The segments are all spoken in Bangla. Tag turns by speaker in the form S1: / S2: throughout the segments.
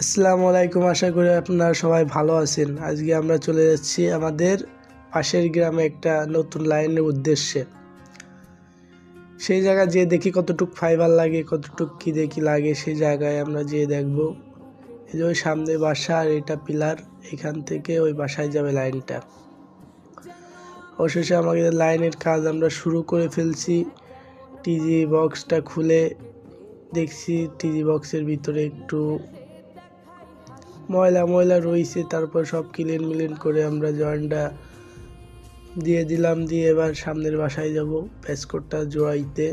S1: আসসালামু আলাইকুম, আশা করি আপনারা সবাই ভালো আছেন। আজকে আমরা চলে যাচ্ছি আমাদের পাশের গ্রামে একটা নতুন লাইনের উদ্দেশ্যে। সেই জায়গায় যেয়ে দেখি কতটুক ফাইবার লাগে, কতটুক কী দেখি লাগে, সেই জায়গায় আমরা যেয়ে দেখব। এই যে ওই সামনে বাসা আর এটা পিলার, এখান থেকে ওই বাসায় যাবে লাইনটা। অবশেষে আমাদের লাইনের কাজ আমরা শুরু করে ফেলছি। টিজি বক্সটা খুলে দেখছি টিজি বক্সের ভিতরে একটু ময়লা রয়েছে। তারপর সব ক্লিন করে আমরা জয়েন্টটা দিয়ে দিলাম, দিয়ে এবার সামনের বাসায় যাব প্যাসকোডটা জোড়াইতে।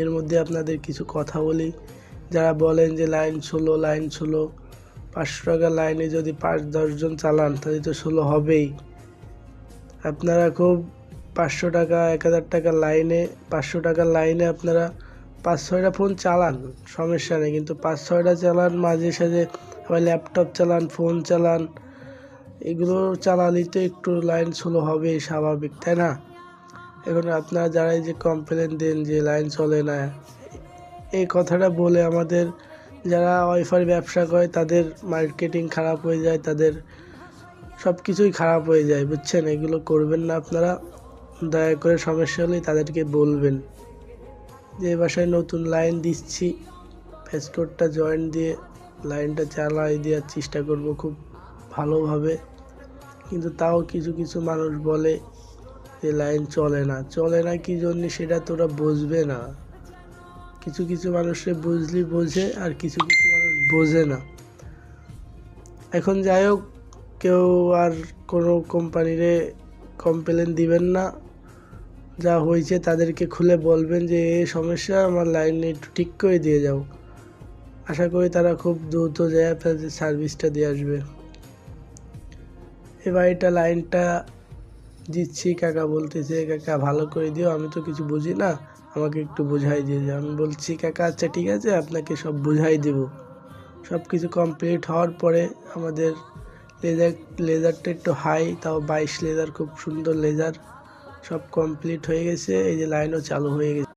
S1: এর মধ্যে আপনাদের কিছু কথা বলি। যারা বলেন যে লাইন 16 500 টাকা লাইনে যদি 5-10 জন চালান তাহলে তো 16 হবেই। আপনারা খুব 500 টাকা 1000 টাকার লাইনে 500 টাকার লাইনে আপনারা 5-6টা ফোন চালান, সমস্যা নেই, কিন্তু 5-6টা চালান, মাঝে সাঝে আবার ল্যাপটপ চালান, ফোন চালান, এগুলো চালালেই তো একটু লাইন স্লো হবে, স্বাভাবিক, তাই না? এখন আপনারা যারা এই যে কমপ্লেন দেন যে লাইন চলে না, এই কথাটা বলে আমাদের যারা ওয়াইফাই ব্যবসা করে তাদের মার্কেটিং খারাপ হয়ে যায়, তাদের সব কিছুই খারাপ হয়ে যায়, বুঝছেন? এগুলো করবেন না আপনারা। দয়া করে সমস্যা হলে তাদেরকে বলবেন যে এই বাসায় নতুন লাইন দিচ্ছি, প্যাসকোডটা জয়েন্ট দিয়ে লাইনটা চালাই দেওয়ার চেষ্টা করব খুব ভালোভাবে। কিন্তু তাও কিছু মানুষ বলে যে লাইন চলে না কি জন্য, সেটা তোরা বুঝবে না। কিছু মানুষে বুঝলি বোঝে, আর কিছু মানুষ বোঝে না। এখন যাই হোক, কেউ আর কোনো কোম্পানিরে কমপ্লেন দিবেন না। যা হয়েছে তাদেরকে খুলে বলবেন যে এই সমস্যা, আমার লাইন একটু ঠিক করে দিয়ে যাও। আশা করি তারা খুব দ্রুত যায় আপনাদের সার্ভিসটা দিয়ে আসবে। এবার এটা লাইনটা দিচ্ছি, কাকা বলতেছে কাকা ভালো করে দিও, আমি তো কিছু বুঝি না, আমাকে একটু বোঝাই দিয়ে যাও। আমি বলছি কাকা আচ্ছা ঠিক আছে, আপনাকে সব বুঝাই দেব। সব কিছু কমপ্লিট হওয়ার পরে আমাদের লেজারটা একটু হাই, তাও 22 লেজার, খুব সুন্দর লেজার, সব কমপ্লিট হয়ে গেছে। এই যে লাইনও চালু হয়ে গেছে।